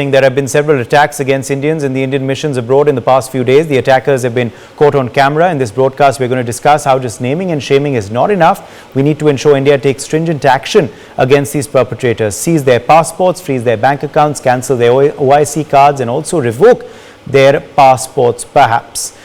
There have been several attacks against Indians in the Indian missions abroad in the past few days. The attackers have been caught on camera. In this broadcast, we're going to discuss how just naming and shaming is not enough. We need to ensure India takes stringent action against these perpetrators, seize their passports, freeze their bank accounts, cancel their OIC cards, and also revoke their passports, perhaps.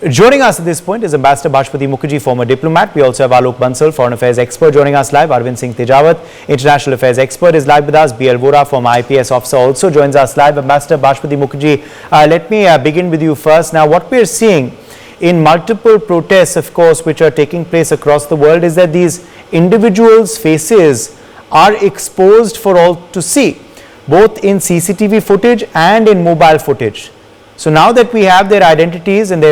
Joining us at this point is Ambassador Bhashpati Mukherjee, former diplomat. We also have Alok Bansal, Foreign Affairs expert, joining us live. Arvind Singh Tejawat, International Affairs expert, is live with us. BL Vora, former IPS officer, also joins us live. Ambassador Bhashpati Mukherjee, let me begin with you first. Now, what we're seeing in multiple protests, of course, which are taking place across the world, is that these individuals' faces are exposed for all to see, both in CCTV footage and in mobile footage. So now that we have their identities and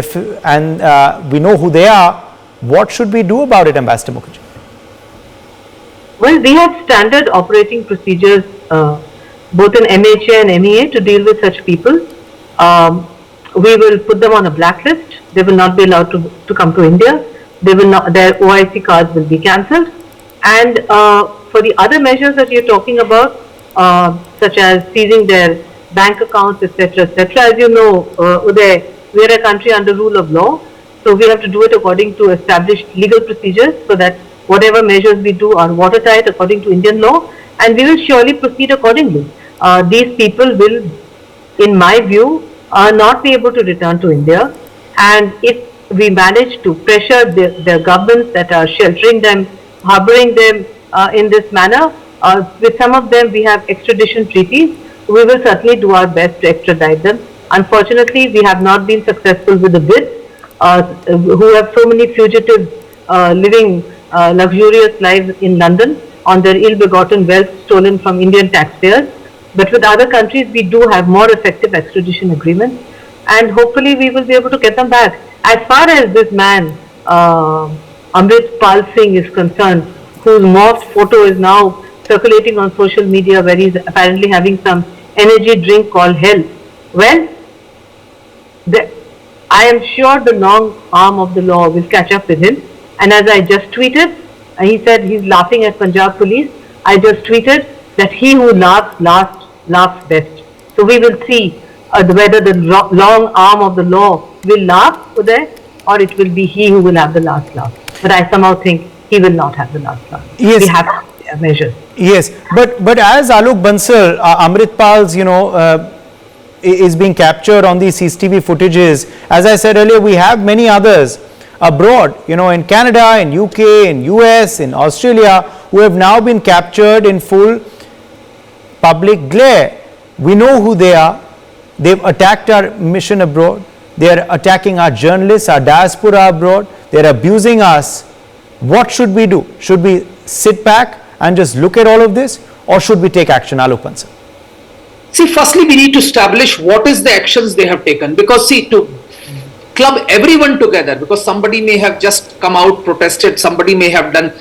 we know who they are, what should we do about it, Ambassador Mukherjee? Well, we have standard operating procedures both in MHA and MEA to deal with such people. We will put them on a blacklist. They will not be allowed to come to India. They will not, their OIC cards will be cancelled. And for the other measures that you're talking about, such as seizing their bank accounts, etc., etc. As you know, Uday, we are a country under rule of law, so we have to do it according to established legal procedures, so that whatever measures we do are watertight according to Indian law, and we will surely proceed accordingly. These people will, in my view, not be able to return to India, and if we manage to pressure the governments that are sheltering them, harboring them in this manner, with some of them we have extradition treaties. We will certainly do our best to extradite them. Unfortunately, we have not been successful with the bids, who have so many fugitives living luxurious lives in London on their ill-begotten wealth stolen from Indian taxpayers. But with other countries, we do have more effective extradition agreements, and hopefully we will be able to get them back. As far as this man, Amrit Pal Singh, is concerned, whose morphed photo is now circulating on social media, where he's apparently having some energy drink called hell. Well, I am sure the long arm of the law will catch up with him. And as I just tweeted, he said he's laughing at Punjab police. I just tweeted that he who laughs last laughs best. So we will see whether the long arm of the law will laugh there, or it will be he who will have the last laugh. But I somehow think he will not have the last laugh. Yes. We have measures. Yes, but as Alok Bansal, Amrit Pal's, is being captured on these CCTV footages, as I said earlier, we have many others abroad, in Canada, in UK, in US, in Australia, who have now been captured in full public glare. We know who they are. They've attacked our mission abroad. They are attacking our journalists, our diaspora abroad. They're abusing us. What should we do? Should we sit back and just look at all of this, or should we take action? Alok Bansal. See, firstly, we need to establish what is the actions they have taken, because see, to club everyone together, because somebody may have just come out, protested, somebody may have done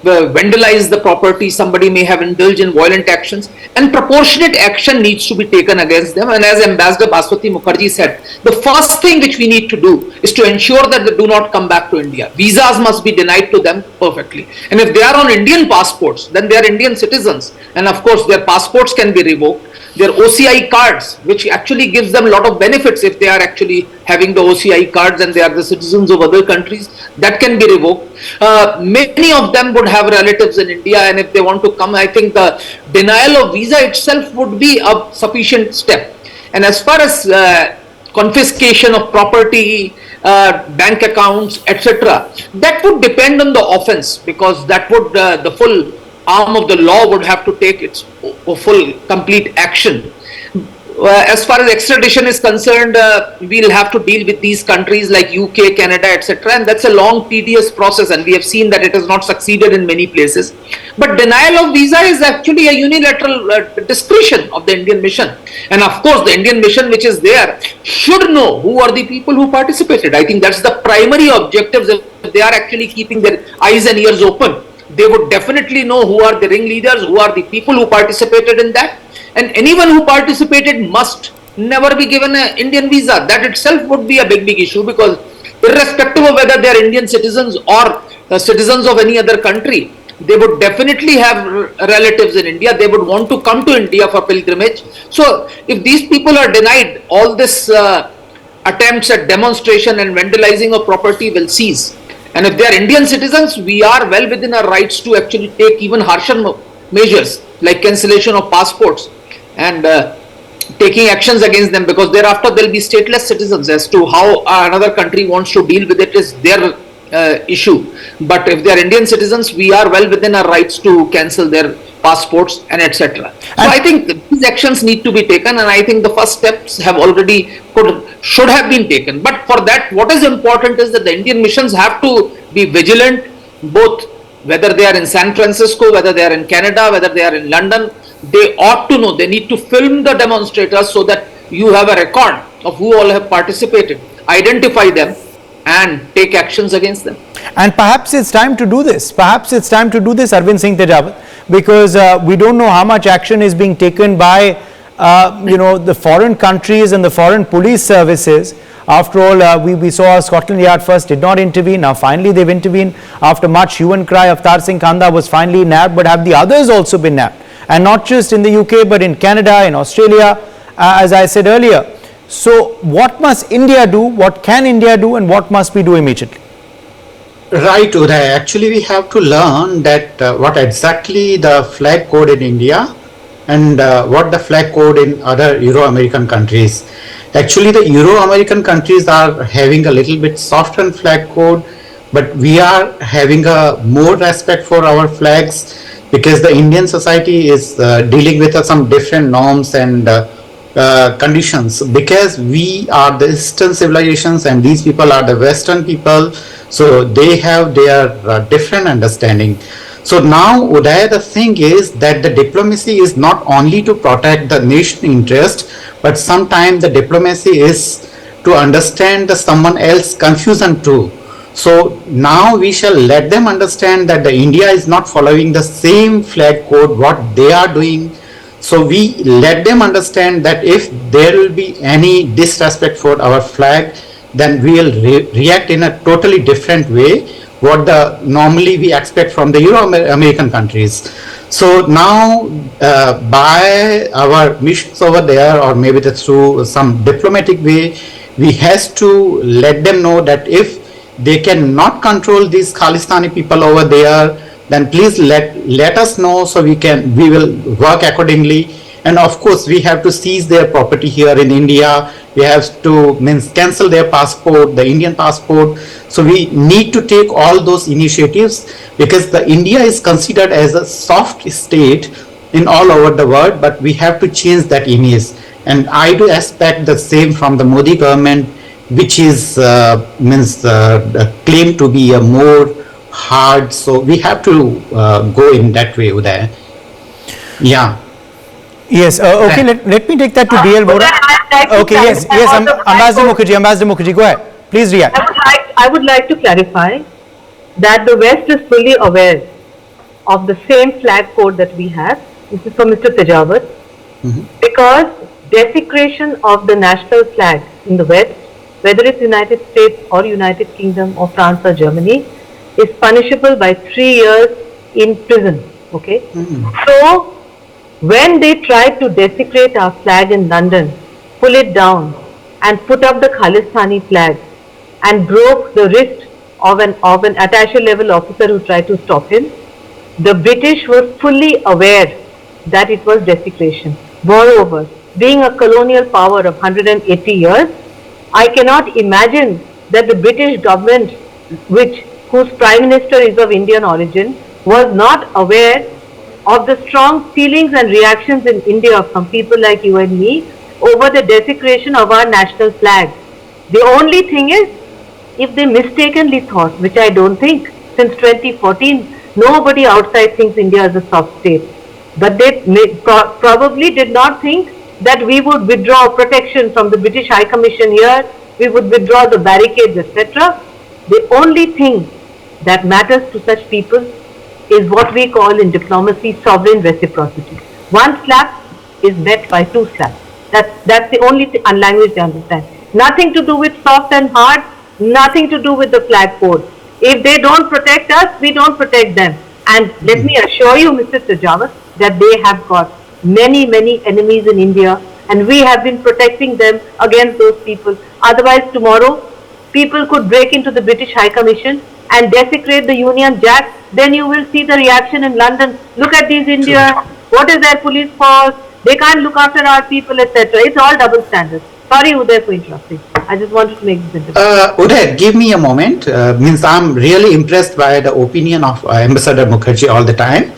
vandalized the property, somebody may have indulged in violent actions, and proportionate action needs to be taken against them. And as Ambassador Bhashpati Mukherjee said, the first thing which we need to do is to ensure that they do not come back to India. Visas must be denied to them perfectly. And if they are on Indian passports, then they are Indian citizens. And of course, their passports can be revoked. Their OCI cards, which actually gives them a lot of benefits if they are actually having the OCI cards and they are the citizens of other countries, that can be revoked. Many of them would have relatives in India, and if they want to come, I think the denial of visa itself would be a sufficient step. And as far as confiscation of property, bank accounts, etc., that would depend on the offense, because that would the full arm of the law would have to take its full complete action. As far as extradition is concerned, we'll have to deal with these countries like UK, Canada, etc., and that's a long, tedious process, and we have seen that it has not succeeded in many places. But denial of visa is actually a unilateral discretion of the Indian mission, and of course the Indian mission which is there should know who are the people who participated. I think that's the primary objectives. If they are actually keeping their eyes and ears open, they would definitely know who are the ringleaders, who are the people who participated in that. And anyone who participated must never be given an Indian visa. That itself would be a big issue, because irrespective of whether they are Indian citizens or citizens of any other country, They would definitely have relatives in India. They would want to come to India for pilgrimage. So if these people are denied, all this attempts at demonstration and vandalizing of property will cease. And if they are Indian citizens, we are well within our rights to actually take even harsher measures like cancellation of passports and taking actions against them, because thereafter they'll be stateless citizens. As to how another country wants to deal with it is their issue. But if they are Indian citizens, we are well within our rights to cancel their passports and etc. So I think these actions need to be taken, and I think the first steps have already should have been taken. But for that, what is important is that the Indian missions have to be vigilant, both whether they are in San Francisco, whether they are in Canada, whether they are in London. They ought to know, they need to film the demonstrators so that you have a record of who all have participated, identify them and take actions against them. And perhaps it's time to do this. Perhaps it's time to do this, Arvind Singh Tejawat, because we don't know how much action is being taken by, the foreign countries and the foreign police services. After all, we saw Scotland Yard first did not intervene. Now finally they've intervened. After much hue and cry, Avtar Singh Khanda was finally nabbed. But have the others also been nabbed? And not just in the UK, but in Canada, in Australia, as I said earlier. So what must India do? What can India do? And what must we do immediately? Right, Uday. Actually, we have to learn that what exactly the flag code in India and what the flag code in other Euro-American countries. Actually, the Euro-American countries are having a little bit softer flag code, but we are having a more respect for our flags, because the Indian society is dealing with some different norms and conditions, because we are the Eastern civilizations and these people are the Western people, so they have their different understanding. So now, Uday, the thing is that the diplomacy is not only to protect the nation interest, but sometimes the diplomacy is to understand the someone else's confusion too. So now we shall let them understand that the India is not following the same flag code what they are doing. So we let them understand that if there will be any disrespect for our flag, then we will react in a totally different way what the normally we expect from the Euro-American countries. So now by our missions over there, or maybe through some diplomatic way, we has to let them know that if they cannot control these Khalistani people over there, then please let us know, so we will work accordingly. And of course we have to seize their property here in India. We have to cancel their passport, the Indian passport. So we need to take all those initiatives, because the India is considered as a soft state in all over the world, but we have to change that image. And I do expect the same from the Modi government, which is claimed to be a more hard. So we have to go in that way, Uday. Yeah. Yes, okay, let me take that to DL Vora. Okay, yes, Ambassador Mukherjee, go ahead. Please react. I would like to clarify that the West is fully aware of the same flag code that we have. This is for Mr. Tejawat. Because desecration of the national flag in the West, whether it's United States or United Kingdom or France or Germany, is punishable by 3 years in prison. Okay? So when they tried to desecrate our flag in London, pull it down and put up the Khalistani flag and broke the wrist of an attaché level officer who tried to stop him, the British were fully aware that it was desecration. Moreover, being a colonial power of 180 years, I cannot imagine that the British government, whose Prime Minister is of Indian origin, was not aware of the strong feelings and reactions in India from people like you and me over the desecration of our national flag. The only thing is, if they mistakenly thought, which I don't think, since 2014, nobody outside thinks India is a soft state. But they probably did not think that we would withdraw protection from the British High Commission here, we would withdraw the barricades, etc. The only thing that matters to such people is what we call in diplomacy sovereign reciprocity. One slap is met by 2 slaps. That's the only language they understand. Nothing to do with soft and hard, nothing to do with the flag code. If they don't protect us, we don't protect them. And let me assure you, Mr. Tajawaz, that they have got many, many enemies in India, and we have been protecting them against those people. Otherwise, tomorrow, people could break into the British High Commission and desecrate the Union Jack. Then you will see the reaction in London. Look at these India. What is their police force? They can't look after our people, etc. It's all double standards. Sorry, Uday, for interrupting. I just wanted to make this intervention. Uday, give me a moment. Means I'm really impressed by the opinion of Ambassador Mukherjee all the time.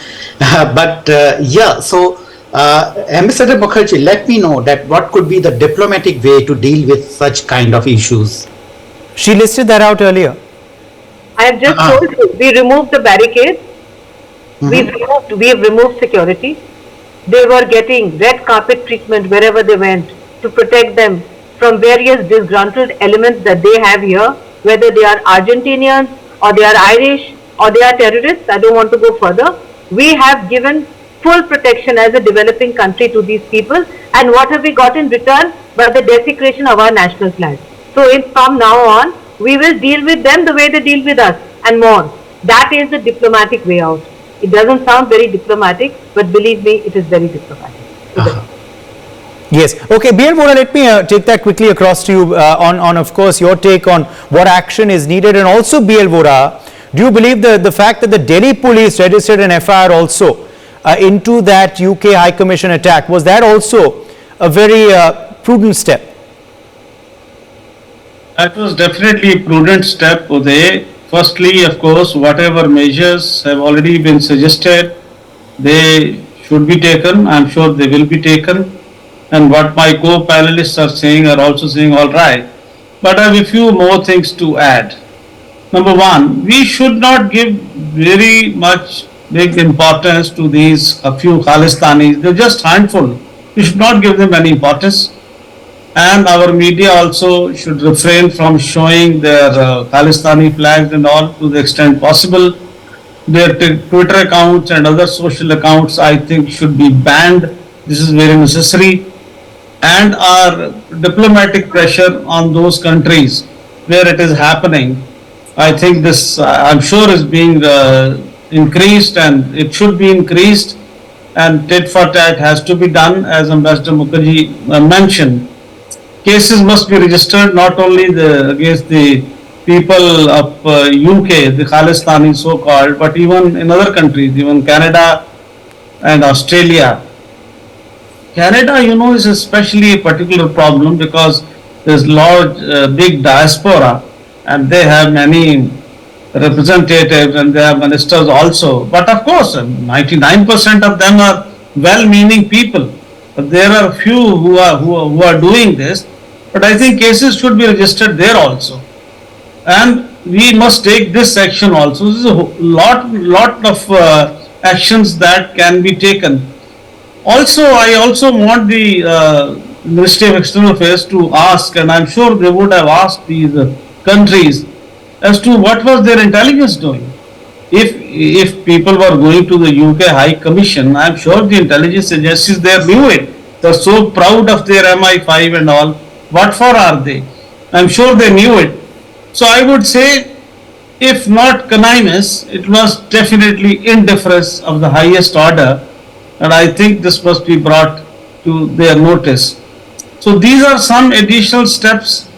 Ambassador Mukherjee, let me know that what could be the diplomatic way to deal with such kind of issues. She listed that out earlier. I have just told you, we removed the barricades. We have removed security. They were getting red carpet treatment wherever they went to protect them from various disgruntled elements that they have here, whether they are Argentinians or they are Irish or they are terrorists. I don't want to go further. We have given full protection as a developing country to these people, and what have we got in return but the desecration of our national flag? So from now on, we will deal with them the way they deal with us and more. That is the diplomatic way out. It doesn't sound very diplomatic, but believe me, it is very diplomatic. Yes. Okay, B.L. Vora, let me take that quickly across to you on, of course, your take on what action is needed. And also, B.L. Vora, do you believe the fact that the Delhi police registered an FIR also into that UK High Commission attack, was that also a very prudent step? That was definitely a prudent step, Uday. Firstly, of course, whatever measures have already been suggested, they should be taken. I'm sure they will be taken. And what my co-panelists are saying are also saying all right. But I have a few more things to add. Number one, we should not give very much big importance to these a few Khalistanis. They're just handful. We should not give them any importance. And our media also should refrain from showing their Khalistani flags and all to the extent possible. Their Twitter accounts and other social accounts, I think, should be banned. This is very necessary. And our diplomatic pressure on those countries where it is happening, I think this, I'm sure, is being increased, and it should be increased, and tit for tat has to be done, as Ambassador Mukherjee mentioned. Cases must be registered not only against the people of UK, the Khalistanis so-called, but even in other countries, even Canada and Australia. Canada, you know, is especially a particular problem because there's large, big diaspora, and they have many representatives and they have ministers also. But of course, 99% of them are well-meaning people. But there are few who are doing this. But I think cases should be registered there also. And we must take this action also. This is a lot of actions that can be taken. Also, I also want the Ministry of External Affairs to ask, and I'm sure they would have asked these countries as to what was their intelligence doing. If people were going to the UK High Commission, I'm sure the intelligence agencies there knew it. They're so proud of their MI5 and all. What for are they? I'm sure they knew it. So I would say, if not connivance, it was definitely indifference of the highest order, and I think this must be brought to their notice. So these are some additional steps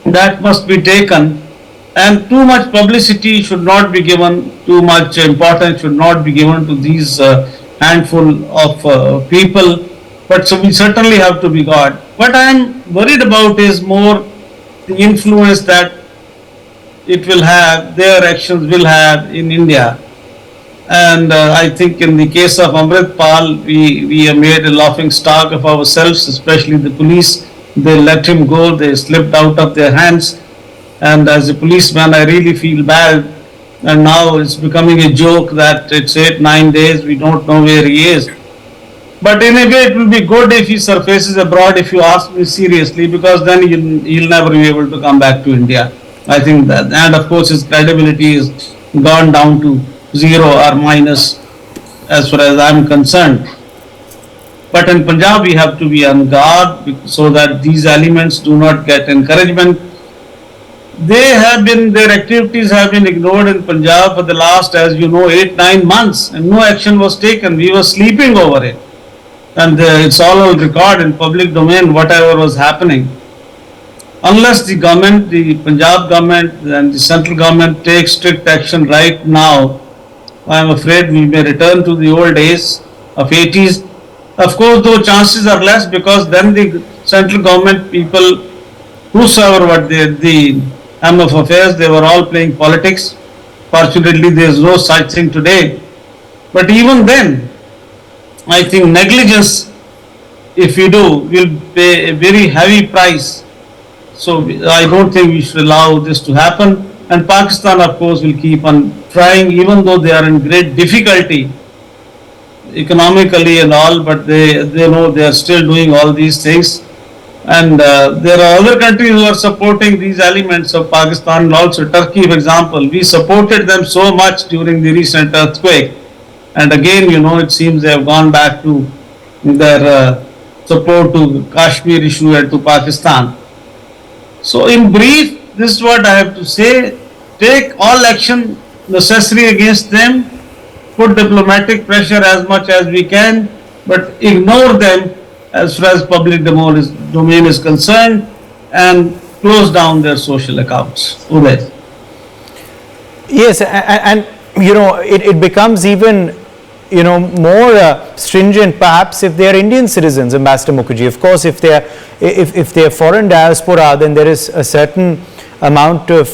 that must be taken, and too much publicity should not be given, too much importance should not be given to these handful of people, but so we certainly have to be guarded. What I am worried about is more the influence that it will have, their actions will have in India. And I think in the case of Amrit Pal, we have made a laughing stock of ourselves, especially the police. They let him go, they slipped out of their hands. And as a policeman, I really feel bad. And now it's becoming a joke that it's 8-9 days, we don't know where he is. But in a way, it will be good if he surfaces abroad, if you ask me seriously, because then he'll never be able to come back to India. I think that, and of course his credibility is gone down to 0 or minus as far as I'm concerned. But in Punjab, we have to be on guard so that these elements do not get encouragement. their activities have been ignored in Punjab for the last, as you know, 8-9 months, and no action was taken. We were sleeping over it, and it's all on record in public domain whatever was happening. Unless the government, the Punjab government and the central government take strict action right now, I am afraid we may return to the old days of 80s. Of course, though chances are less, because then the central government people, whosoever what the arm of affairs, they were all playing politics. Fortunately, there is no such thing today. But even then, I think negligence, if we do, will pay a very heavy price. So I don't think we should allow this to happen. And Pakistan, of course, will keep on trying, even though they are in great difficulty economically and all, but they know they are still doing all these things. And there are other countries who are supporting these elements of Pakistan, and also Turkey, for example. We supported them so much during the recent earthquake. And again, it seems they have gone back to their support to Kashmir issue and to Pakistan. So in brief, this is what I have to say. Take all action necessary against them, put diplomatic pressure as much as we can, but ignore them as far as public domain is concerned, and close down their social accounts. Uday. Yes, and it becomes even more stringent perhaps if they are Indian citizens, Ambassador Mukherjee. Of course, if they are foreign diaspora, then there is a certain amount of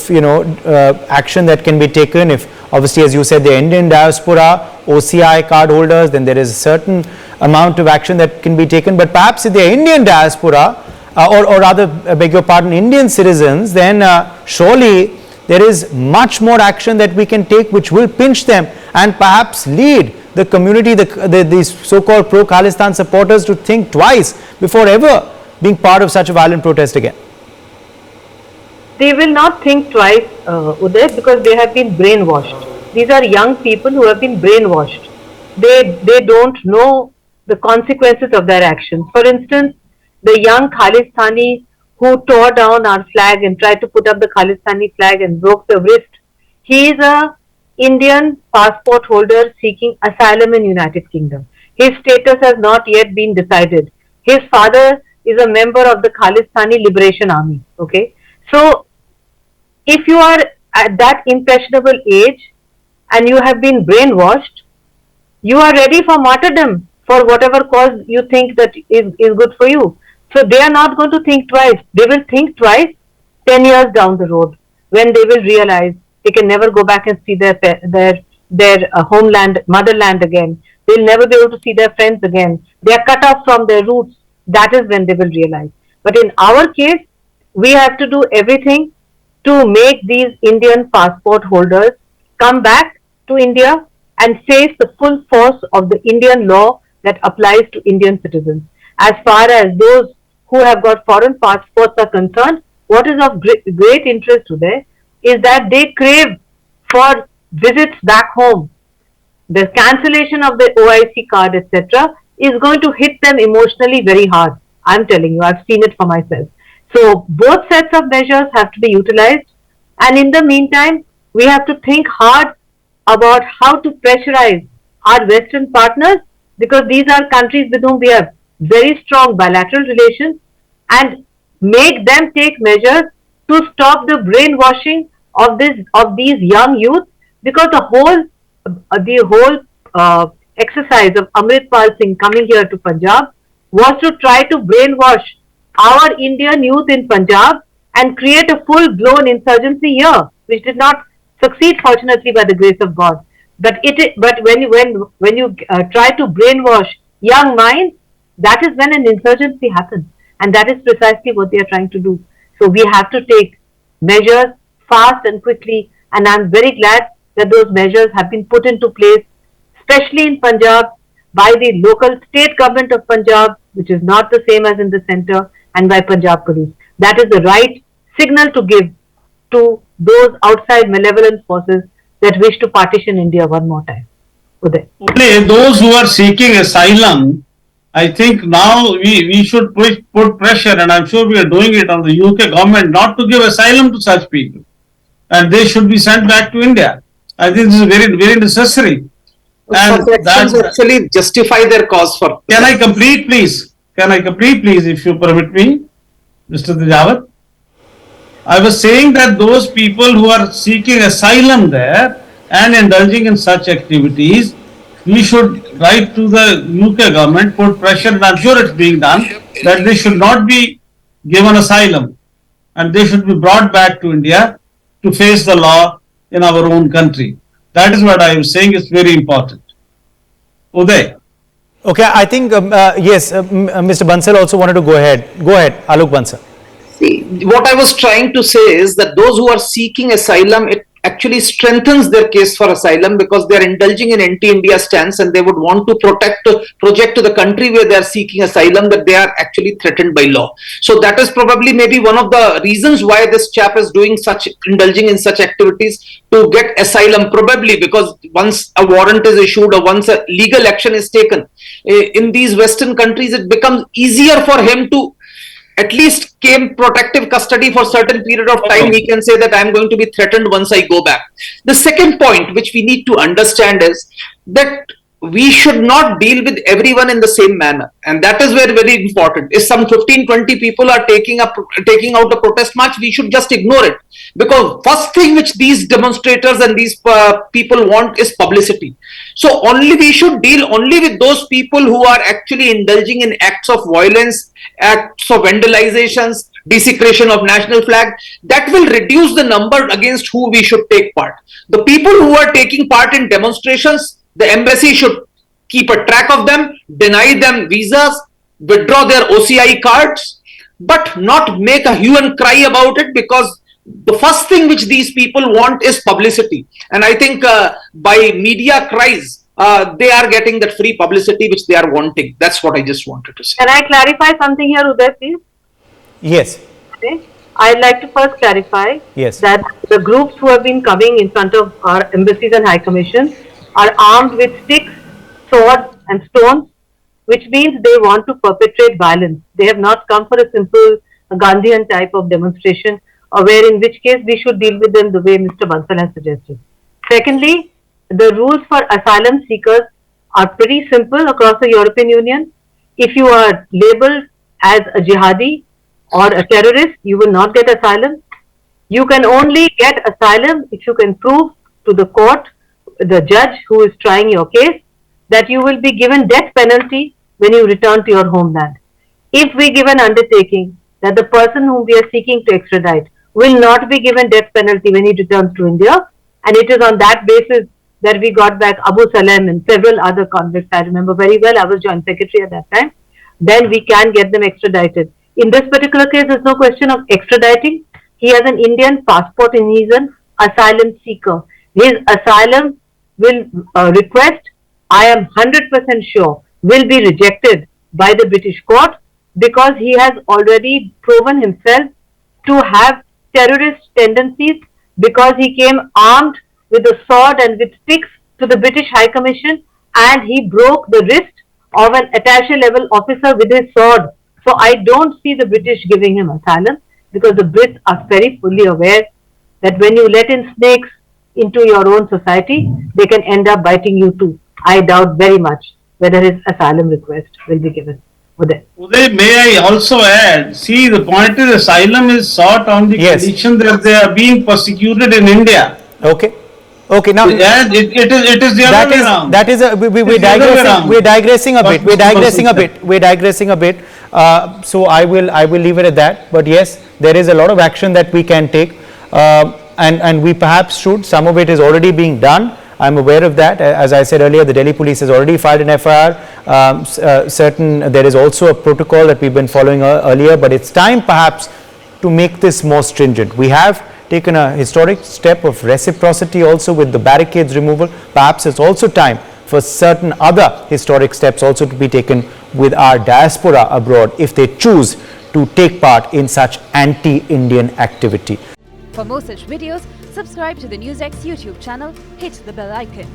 action that can be taken. If obviously, as you said, the Indian diaspora, OCI card holders, then there is a certain amount of action that can be taken. But perhaps if they are Indian diaspora, or rather, beg your pardon, Indian citizens, then surely there is much more action that we can take which will pinch them and perhaps lead the community, these so-called pro-Khalistan supporters, to think twice before ever being part of such a violent protest again. They will not think twice, Uday, because they have been brainwashed. These are young people who have been brainwashed. They don't know the consequences of their actions. For instance, the young Khalistani who tore down our flag and tried to put up the Khalistani flag and broke the wrist, he is a Indian passport holder seeking asylum in United Kingdom. His status has not yet been decided. His father is a member of the Khalistani Liberation Army. Okay, so if you are at that impressionable age and you have been brainwashed, you are ready for martyrdom for whatever cause you think that is good for you. So they are not going to think twice. They will think twice 10 years down the road, when they will realize they can never go back and see their homeland, motherland again. They'll never be able to see their friends again. They are cut off from their roots. That is when they will realize. But in our case, we have to do everything to make these Indian passport holders come back to India and face the full force of the Indian law that applies to Indian citizens. As far as those who have got foreign passports are concerned, what is of great interest today is that they crave for visits back home. The cancellation of the OIC card, etc., is going to hit them emotionally very hard. I'm telling you, I've seen it for myself. So both sets of measures have to be utilized, and in the meantime, we have to think hard about how to pressurize our Western partners, because these are countries with whom we have very strong bilateral relations, and make them take measures to stop the brainwashing of these young youth, because the whole exercise of Amritpal Singh coming here to Punjab was to try to brainwash our Indian youth in Punjab and create a full-blown insurgency here, which did not succeed, fortunately, by the grace of God. But when you try to brainwash young minds, that is when an insurgency happens, and that is precisely what they are trying to do. So we have to take measures fast and quickly, and I'm very glad that those measures have been put into place, especially in Punjab, by the local state government of Punjab, which is not the same as in the center, and by Punjab Police. That is the right signal to give to those outside malevolent forces that wish to partition India one more time. Uday. Those who are seeking asylum, I think now we should put pressure, and I'm sure we are doing it on the UK government not to give asylum to such people, and they should be sent back to India. I think this is very, very necessary. Such And actions that, actually justify their cause for. can I complete, please? Can I complete, please, if you permit me, Mr. Tejawat? I was saying that those people who are seeking asylum there and indulging in such activities, we should write to the UK government, put pressure, and I'm sure it's being done, that they should not be given asylum and they should be brought back to India to face the law in our own country. That is what I am saying is very important. Uday. Okay, I think, yes, Mr. Bansal also wanted to go ahead. Go ahead, Alok Bansal. See, what I was trying to say is that those who are seeking asylum, it actually strengthens their case for asylum because they are indulging in anti-India stance and they would want to project to the country where they are seeking asylum that they are actually threatened by law. So that is probably maybe one of the reasons why this chap is indulging in such activities to get asylum, probably because once a warrant is issued or once a legal action is taken in these Western countries, it becomes easier for him to at least claim protective custody for certain period of time. He can say that I'm going to be threatened once I go back. The second point which we need to understand is that we should not deal with everyone in the same manner, and that is very important. If some 15-20 people are taking out a protest march, we should just ignore it, because first thing which these demonstrators and these people want is publicity. So we should deal only with those people who are actually indulging in acts of violence, acts of vandalizations, desecration of national flag. That will reduce the number against who we should take part. The people who are taking part in demonstrations, the embassy should keep a track of them, deny them visas, withdraw their OCI cards, but not make a hue and cry about it, because the first thing which these people want is publicity. And I think by media cries, they are getting that free publicity which they are wanting. That's what I just wanted to say. Can I clarify something here, Uday, please? Yes. Okay. I'd like to first clarify that the groups who have been coming in front of our embassies and high commissions are armed with sticks, swords and stones, which means they want to perpetrate violence. They have not come for a simple Gandhian type of demonstration, in which case we should deal with them the way Mr. Bansal has suggested. Secondly, the rules for asylum seekers are pretty simple across the European Union. If you are labeled as a jihadi or a terrorist, you will not get asylum. You can only get asylum if you can prove to the court, the judge who is trying your case, that you will be given death penalty when you return to your homeland. If we give an undertaking that the person whom we are seeking to extradite will not be given death penalty when he returns to India, and it is on that basis that we got back Abu Salem and several other convicts, I remember very well, I was Joint Secretary at that time, then we can get them extradited. In this particular case, there's no question of extraditing. He has an Indian passport and he's an asylum seeker. His asylum request, I am 100% sure, will be rejected by the British court, because he has already proven himself to have terrorist tendencies, because he came armed with a sword and with sticks to the British High Commission and he broke the wrist of an attaché level officer with his sword. So I don't see the British giving him asylum, because the Brits are very fully aware that when you let in snakes into your own society, they can end up biting you too. I doubt very much whether his asylum request will be given. Uday, may I also add, see, the point is asylum is sought on the condition that they are being persecuted in India. Okay. Okay, now it is the other way around. That is we're digressing a bit. So I will leave it at that. But yes, there is a lot of action that we can take, and we perhaps should. Some of it is already being done. I'm aware of that. As I said earlier, the Delhi police has already filed an FIR. There is also a protocol that we've been following earlier, but it's time perhaps to make this more stringent. We have taken a historic step of reciprocity also with the barricades removal. Perhaps it's also time for certain other historic steps also to be taken with our diaspora abroad if they choose to take part in such anti-Indian activity. For more such videos, subscribe to the NewsX YouTube channel, hit the bell icon.